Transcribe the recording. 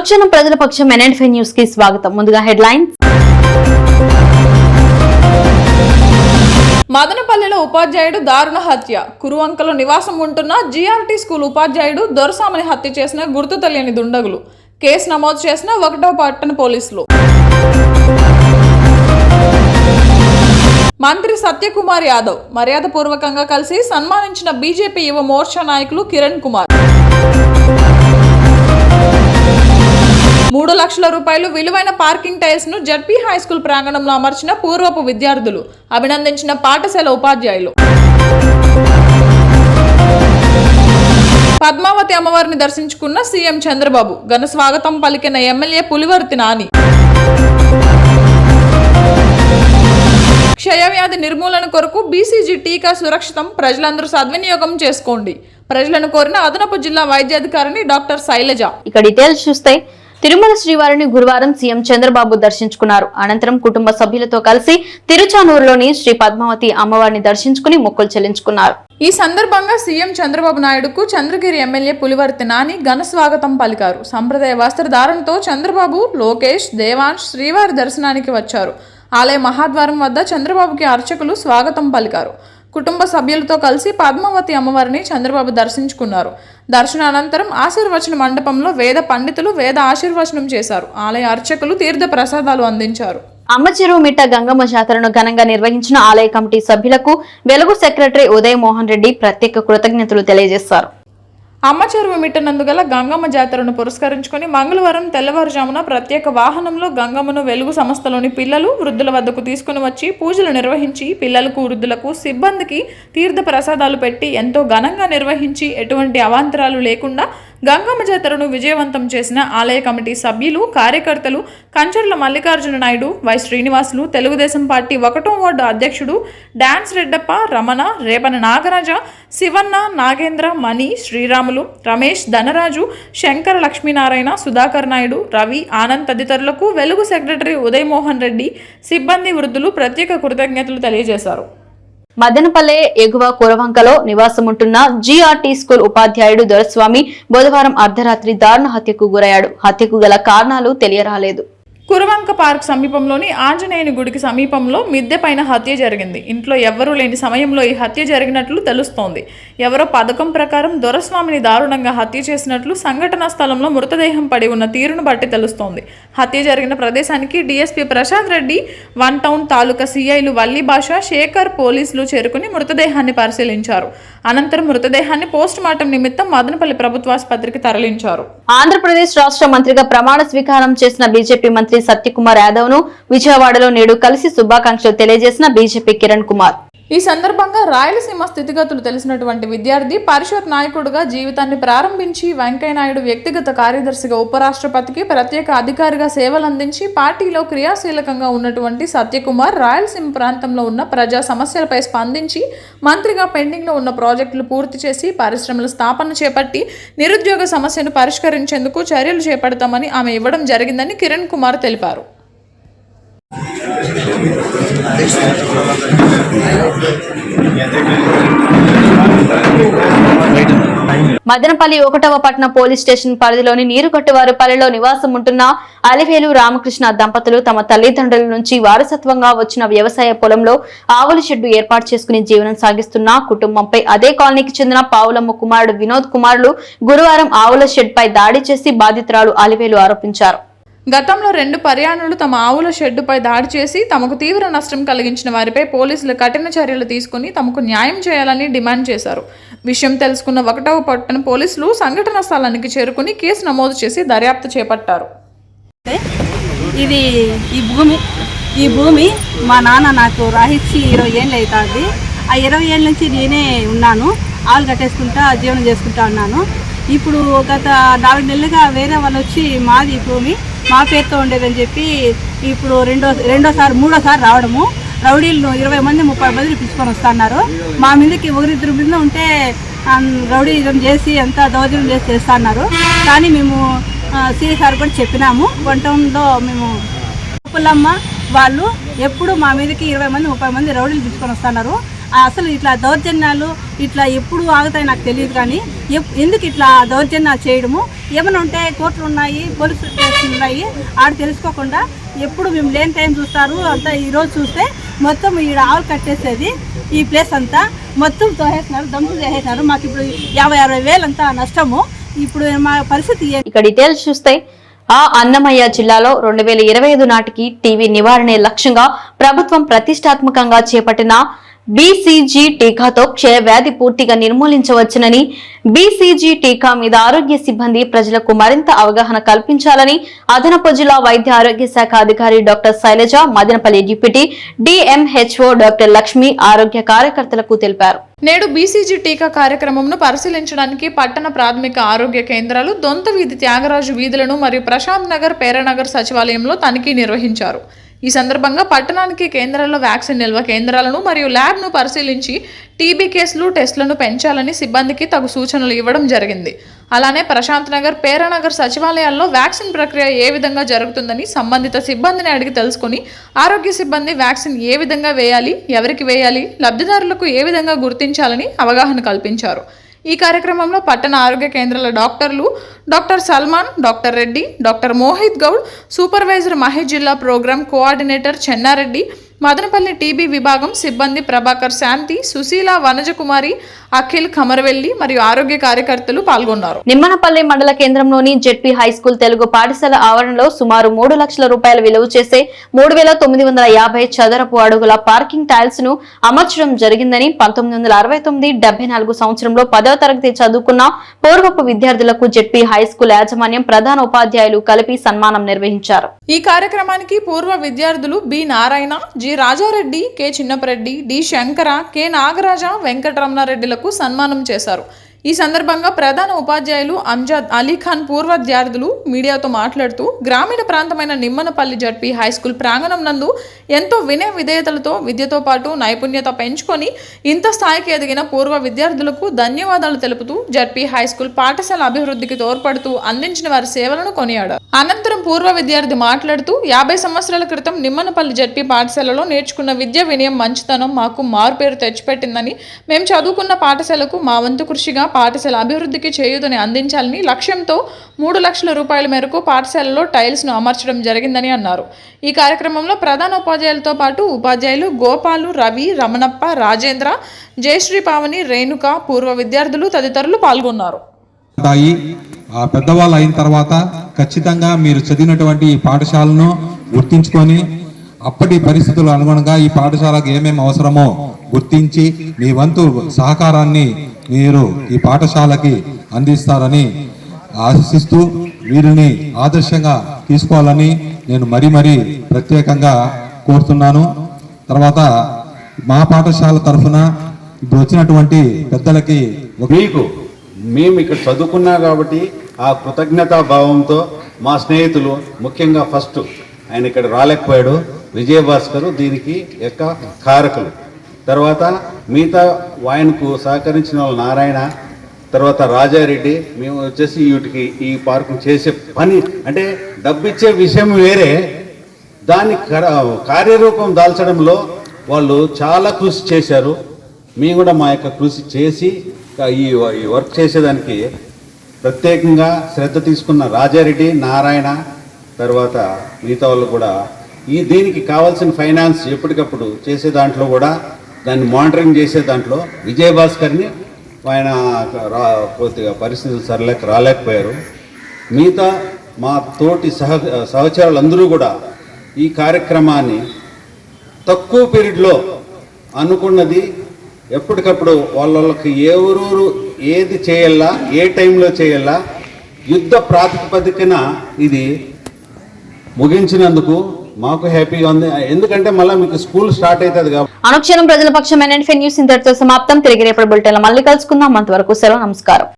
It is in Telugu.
అనుక్షణం ప్రజల పక్షం NN5 న్యూస్ కి స్వాగతం. ముందుగా హెడ్లైన్స్. మదనపల్లిలో ఉపాధ్యాయుడు దారుణ హత్య. కురువంకలో నివాసం ఉంటున్న GRT స్కూల్ ఉపాధ్యాయుడు దొరసామని హత్య చేసిన గుర్తు తెలియని దుండగులు. కేసు నమోదు చేసిన 1వ పట్టణ పోలీసులు. మంత్రి సత్యకుమార్ యాదవ్ మర్యాదపూర్వకంగా కలిసి సన్మానించిన బీజేపీ యువ మోర్చా నాయకులు కిరణ్ కుమార్. 3 లక్షల రూపాయలు విలువైన పార్కింగ్ టైల్స్ ను జడ్పీ హైస్కూల్ ప్రాంగణంలో అమర్చిన పూర్వపు విద్యార్థులు. అభినందించిన పాఠశాల ఉపాధ్యాయులు. పద్మావతి అమ్మవారిని దర్శించుకున్న సీఎం చంద్రబాబు. ఘన స్వాగతం పలికిన ఎమ్మెల్యే పులివర్తి నాని. క్షయవ్యాధి నిర్మూలన కొరకు BCG టీకా సురక్షితం, ప్రజలందరూ సద్వినియోగం చేసుకోండి. ప్రజలను కోరిన అదనపు జిల్లా వైద్యాధికారిని డాక్టర్ శైలజ. ఇక డీటెయిల్స్ చూస్తే తిరుమల శ్రీవారిని గురువారం సీఎం చంద్రబాబు దర్శించుకున్నారు. అనంతరం కుటుంబ సభ్యులతో కలిసి తిరుచానూరులోని శ్రీ పద్మావతి అమ్మవారిని దర్శించుకుని మొక్కులు చెల్లించుకున్నారు. ఈ సందర్భంగా సీఎం చంద్రబాబు నాయుడుకు చంద్రగిరి ఎమ్మెల్యే పులివర్తి నాని ఘన స్వాగతం పలికారు. సంప్రదాయ వస్త్రధారణతో చంద్రబాబు, లోకేష్, దేవాంశ్ శ్రీవారి దర్శనానికి వచ్చారు. ఆలయ మహాద్వారం వద్ద చంద్రబాబుకి అర్చకులు స్వాగతం పలికారు. కుటుంబ సభ్యులతో కలిసి పద్మావతి అమ్మవారిని చంద్రబాబు దర్శించుకున్నారు. దర్శనానంతరం ఆశీర్వచన మండపంలో వేద పండితులు వేద ఆశీర్వచనం చేశారు. ఆలయ అర్చకులు తీర్థ ప్రసాదాలు అందించారు. అమ్మచెరువు మిట్ట గంగమ్మ జాతరను ఘనంగా నిర్వహించిన ఆలయ కమిటీ సభ్యులకు వెలుగు సెక్రటరీ ఉదయ్ మోహన్ రెడ్డి ప్రత్యేక కృతజ్ఞతలు తెలియజేశారు. అమ్మచెరువు మిట్టనందుగల గంగమ్మ జాతరను పురస్కరించుకుని మంగళవారం తెల్లవారుజామున ప్రత్యేక వాహనంలో గంగమ్మను వెలుగు సంస్థలోని పిల్లలు, వృద్ధుల వద్దకు తీసుకుని వచ్చి పూజలు నిర్వహించి పిల్లలకు, వృద్ధులకు, సిబ్బందికి తీర్థ ప్రసాదాలు పెట్టి ఎంతో ఘనంగా నిర్వహించి ఎటువంటి అవాంతరాలు లేకుండా గంగమ్మ జాతరను విజయవంతం చేసిన ఆలయ కమిటీ సభ్యులు, కార్యకర్తలు కంచర్ల మల్లికార్జున నాయుడు, వై శ్రీనివాసులు, తెలుగుదేశం పార్టీ 1వ వార్డు అధ్యక్షుడు డాన్స్ రెడ్డప్ప, రమణ, రేపన నాగరాజ, శివన్న, నాగేంద్ర, మణి, శ్రీరాములు, రమేష్, ధనరాజు, శంకర లక్ష్మీనారాయణ, సుధాకర్ నాయుడు, రవి, ఆనంద్ తదితరులకు వెలుగు సెక్రటరీ ఉదయ్ మోహన్ రెడ్డి, సిబ్బంది, వృద్ధులు ప్రత్యేక కృతజ్ఞతలు తెలియజేశారు. మదనపల్లె ఎగువ కురవంకలో నివాసముంటున్న GRT స్కూల్ ఉపాధ్యాయుడు దొరస్వామి బుధవారం అర్ధరాత్రి దారుణ హత్యకు గురయ్యాడు. హత్యకు గల కారణాలు తెలియరాలేదు. కురవంక పార్క్ సమీపంలోని ఆంజనేయుని గుడికి సమీపంలో మిద్దె పైన హత్య జరిగింది. ఇంట్లో ఎవ్వరూ లేని సమయంలో ఈ హత్య జరిగినట్లు తెలుస్తోంది. ఎవరో పథకం ప్రకారం దొరస్వామిని దారుణంగా హత్య చేసినట్లు సంఘటనా స్థలంలో మృతదేహం పడి ఉన్న తీరును బట్టి తెలుస్తోంది. హత్య జరిగిన ప్రదేశానికి DSP ప్రసాద్ రెడ్డి, 1 టౌన్ తాలూకా CIలు వల్లి భాష, శేఖర్ పోలీసులు చేరుకుని మృతదేహాన్ని పరిశీలించారు. అనంతరం మృతదేహాన్ని పోస్ట్ మార్టం నిమిత్తం మదనపల్లి ప్రభుత్వాసుపత్రికి తరలించారు. ఆంధ్రప్రదేశ్ రాష్ట్ర మంత్రిగా ప్రమాణ స్వీకారం చేసిన బీజేపీ మంత్రి సత్యకుమార్ యాదవ్ ను విజయవాడలో నేడు కలిసి శుభాకాంక్షలు తెలియజేసిన బీజేపీ కిరణ్ కుమార్. ఈ సందర్భంగా రాయలసీమ స్థితిగతులు తెలిసినటువంటి విద్యార్థి, పరిషత్ నాయకుడిగా జీవితాన్ని ప్రారంభించి వెంకయ్యనాయుడు వ్యక్తిగత కార్యదర్శిగా, ఉపరాష్ట్రపతికి ప్రత్యేక అధికారిగా సేవలందించి పార్టీలో క్రియాశీలకంగా ఉన్నటువంటి సత్యకుమార్ రాయలసీమ ప్రాంతంలో ఉన్న ప్రజా సమస్యలపై స్పందించి మంత్రిగా పెండింగ్లో ఉన్న ప్రాజెక్టులు పూర్తి చేసి పరిశ్రమల స్థాపన చేపట్టి నిరుద్యోగ సమస్యను పరిష్కరించేందుకు చర్యలు చేపడతామని ఆమె ఇవ్వడం జరిగిందని కిరణ్ కుమార్ తెలిపారు. మదనపల్లి 1వ పట్టణ పోలీస్ స్టేషన్ పరిధిలోని నీరుగట్టువారిపల్లిలో నివాసం ఉంటున్న అలివేలు రామకృష్ణ దంపతులు తమ తల్లిదండ్రుల నుంచి వారసత్వంగా వచ్చిన వ్యవసాయ పొలంలో ఆవుల షెడ్డు ఏర్పాటు చేసుకుని జీవనం సాగిస్తున్న కుటుంబంపై అదే కాలనీకి చెందిన పావులమ్మ కుమారుడు వినోద్ కుమారులు గురువారం ఆవుల షెడ్ పై దాడి చేసి బాధితురాలు అలివేలు ఆరోపించారు. గతంలో 2 పర్యాణులు తమ ఆవుల షెడ్డుపై దాడి చేసి తమకు తీవ్ర నష్టం కలిగించిన వారిపై పోలీసులు కఠిన చర్యలు తీసుకుని తమకు న్యాయం చేయాలని డిమాండ్ చేశారు. విషయం తెలుసుకున్న 1వ పట్టణ పోలీసులు సంఘటన స్థలానికి చేరుకుని కేసు నమోదు చేసి దర్యాప్తు చేపట్టారు. ఈ భూమి మా నాన్న నాకు రాహిచ్చి 20 ఏళ్ళు అవుతుంది. ఆ 20 ఏళ్ళ నుంచి నేనే ఉన్నాను. ఆవులు కట్టేసుకుంటా జీవనం చేసుకుంటా ఉన్నాను. ఇప్పుడు గత 4 నెలలుగా వేరే వాళ్ళు వచ్చి మాది భూమి మా పేరుతో ఉండేదని చెప్పి ఇప్పుడు మూడోసారి రావడము, రౌడీలను 20 మంది 30 మందిని పిలుచుకొని వస్తున్నారు. మా మీదకి 1-2 మీద ఉంటే రౌడీజం చేసి అంతా దౌర్జన్యం చేసి చేస్తున్నారు. కానీ మేము సిఎస్ఆర్ కూడా చెప్పినాము. 1 టౌన్లో మేము పుల్లమ్మ వాళ్ళు ఎప్పుడు మా మీదకి 20 మంది 30 మంది రౌడీలు పిలుచుకొని వస్తున్నారు. అసలు ఇట్లా దౌర్జన్యాలు ఇట్లా ఎప్పుడు ఆగుతాయి నాకు తెలియదు, కానీ ఎందుకు ఇట్లా దౌర్జన్యాలు చేయడము, ఏమైనా ఉంటే కోర్టులు ఉన్నాయి, పోలీసు స్టేషన్లు ఉన్నాయి, ఆడ తెలుసుకోకుండా ఎప్పుడు మేము లేని టైం చూస్తారు అంతా. ఈరోజు చూస్తే మొత్తం ఈడ ఆవులు కట్టేసేది ఈ ప్లేస్ అంతా మొత్తం తోసేసినారు, దంపులు చేసేసినారు. మాకు ఇప్పుడు 50-60 వేలు అంతా నష్టము. ఇప్పుడు మా పరిస్థితి ఇక డీటెయిల్స్ చూస్తే అన్నమయ్య జిల్లాలో 2025 నాటికి టీవీ నివారణే లక్ష్యంగా ప్రభుత్వం ప్రతిష్టాత్మకంగా చేపట్టిన బీసీజీ టీకాతో క్షయ వ్యాధి పూర్తిగా నిర్మూలించవచ్చునని, బీసీజీ టీకా మీద ఆరోగ్య సిబ్బంది ప్రజలకు మరింత అవగాహన కల్పించాలని అదనపు జిల్లా వైద్య ఆరోగ్య శాఖ అధికారి doctor Shailaja, Madanapalle deputy DMHO doctor Lakshmi ఆరోగ్య కార్యకర్తలకు తెలిపారు. నేడు బీసీజీ టీకా కార్యక్రమంను పరిశీలించడానికి పట్టణ ప్రాథమిక ఆరోగ్య కేంద్రాలు, దొంత వీధి, త్యాగరాజు వీధులను మరియు ప్రశాంత్ నగర్, పేరనగర్ సచివాలయంలో తనిఖీ నిర్వహించారు. ఈ సందర్భంగా పట్టణానికి కేంద్రాల్లో వ్యాక్సిన్ నిల్వ కేంద్రాలను మరియు ల్యాబ్ను పరిశీలించి టీబీ కేసులు, టెస్టులను పెంచాలని సిబ్బందికి తగు సూచనలు ఇవ్వడం జరిగింది. అలానే ప్రశాంత్ నగర్, పేరనగర్ సచివాలయాల్లో వ్యాక్సిన్ ప్రక్రియ ఏ విధంగా జరుగుతుందని సంబంధిత సిబ్బందిని అడిగి తెలుసుకుని ఆరోగ్య సిబ్బంది వ్యాక్సిన్ ఏ విధంగా వేయాలి, ఎవరికి వేయాలి, లబ్ధిదారులకు ఏ విధంగా గుర్తించాలని అవగాహన కల్పించారు. ఈ కార్యక్రమంలో పట్టణ ఆరోగ్య కేంద్రాల డాక్టర్లు doctor Salman, doctor Reddy, doctor Mohit Goud, supervisor Mahesh, జిల్లా programme coordinator Chennareddy, Madanapalle TB విభాగం సిబ్బంది ప్రభాకర్, శాంతి, సుశీల, వనజకుమారి, అఖిల్, ఖమరవెల్లి మరియు ఆరోగ్య కార్యకర్తలు పాల్గొన్నారు. నిమ్మనపల్లి మండల కేంద్రంలోని జెడ్పీ హైస్కూల్ తెలుగు పాఠశాల ఆవరణలో సుమారు 3 లక్షల రూపాయల విలువ చేసే 3950 చదరపు అడుగుల పార్కింగ్ టైల్స్ ను అమర్చడం జరిగిందని 1969-74 సంవత్సరంలో 10వ తరగతి చదువుకున్న పూర్వపు విద్యార్థులకు జెడ్పీ హైస్కూల్ యాజమాన్యం ప్రధాన ఉపాధ్యాయులు కలిపి సన్మానం నిర్వహించారు. ఈ కార్యక్రమానికి పూర్వ విద్యార్థులు B Narayana, G Rajareddy, K Chinnapareddy, D Shankara, K Nagaraja, వెంకటరమణారెడ్డిలకు సన్మానం చేశారు. ఈ సందర్భంగా ప్రధాన ఉపాధ్యాయులు అంజాద్ అలీఖాన్ పూర్వ విద్యార్థులు మీడియాతో మాట్లాడుతూ గ్రామీణ ప్రాంతమైన నిమ్మనపల్లి జడ్పీ హైస్కూల్ ప్రాంగణం నందు ఎంతో వినయ విధేయతలతో విద్యతో పాటు నైపుణ్యత పెంచుకొని ఇంత స్థాయికి ఎదిగిన పూర్వ విద్యార్థులకు ధన్యవాదాలు తెలుపుతూ జడ్పీ హైస్కూల్ పాఠశాల అభివృద్ధికి తోడ్పడుతూ అందించిన వారి సేవలను కొనియాడారు. అనంతరం పూర్వ విద్యార్థి మాట్లాడుతూ 50 సంవత్సరాల క్రితం నిమ్మనపల్లి జడ్పీ పాఠశాలలో నేర్చుకున్న విద్య, వినయం, మంచితనం మాకు మారుపేరు తెచ్చిపెట్టిందని, మేము చదువుకున్న పాఠశాలకు మా వంతు కృషిగా పాఠశాల అభివృద్ధికి చేయూతని అందించాలని లక్ష్యంతో 3 లక్షల రూపాయల మేరకు పాఠశాలలో టైల్స్ ను అమర్చడం జరిగిందని అన్నారు. ఈ కార్యక్రమంలో ప్రధాన ఉపాధ్యాయులతో పాటు ఉపాధ్యాయులు గోపాలు, రవి, రమణప్ప, రాజేంద్ర, జయశ్రీ, పావని, రేణుక, పూర్వ విద్యార్థులు తదితరులు పాల్గొన్నారు. ఆ పెద్దవాళ్ళు అయిన తర్వాత ఖచ్చితంగా మీరు చదివినటువంటి ఈ పాఠశాలను గుర్తించుకొని అప్పటి పరిస్థితుల అనుగుణంగా ఈ పాఠశాలకు ఏమేమి అవసరమో గుర్తించి మీ వంతు సహకారాన్ని మీరు ఈ పాఠశాలకి అందిస్తారని ఆశిస్తూ వీరిని ఆదర్శంగా తీసుకోవాలని నేను మరీ ప్రత్యేకంగా కోరుతున్నాను. తర్వాత మా పాఠశాల తరఫున ఇప్పుడు వచ్చినటువంటి పెద్దలకి మేము ఇక్కడ చదువుకున్నా కాబట్టి ఆ కృతజ్ఞతా భావంతో మా స్నేహితులు, ముఖ్యంగా ఫస్ట్ ఆయన ఇక్కడ రాలేకపోయాడు విజయభాస్కర్, దీనికి యొక్క కారకులు. తర్వాత మిగతా ఆయనకు సహకరించిన వాళ్ళు నారాయణ, తర్వాత రాజారెడ్డి. మేము వచ్చేసి వీటికి ఈ పార్కు చేసే పని అంటే డబ్బు ఇచ్చే విషయం వేరే, దాన్ని కార్యరూపం దాల్చడంలో వాళ్ళు చాలా కృషి చేశారు. మేము కూడా మా యొక్క కృషి చేసి ఈ వర్క్ చేసేదానికి ప్రత్యేకంగా శ్రద్ధ తీసుకున్న రాజారెడ్డి, నారాయణ, తర్వాత మిగతా వాళ్ళు కూడా దీనికి కావాల్సిన ఫైనాన్స్ ఎప్పటికప్పుడు చేసే దాంట్లో కూడా దాన్ని మానిటరింగ్ చేసే దాంట్లో విజయభాస్కర్ని ఆయన కొద్దిగా పరిస్థితులు రాలేకపోయారు. మిగతా మా తోటి సహచరులందరూ కూడా ఈ కార్యక్రమాన్ని తక్కువ పీరియడ్లో అనుకున్నది ఎప్పటికప్పుడు వాళ్ళకి ఎవరు ఏది చేయాలా, ఏ టైంలో చేయాలా, యుద్ధ ప్రాతిపదికన ఇది ముగించినందుకు మాకు హ్యాపీగా ఉంది. ఎందుకంటే మళ్ళీ మీకు స్కూల్ స్టార్ట్ అవుతుంది కాబట్టి. అనుక్షణం ప్రజల పక్షం NN న్యూస్ ఇంతటితో సమాప్తం. తిరిగి రేపటి బులెటిన్లో మళ్ళీ కలుసుకుందాం. అంతవరకు సెలవు, నమస్కారం.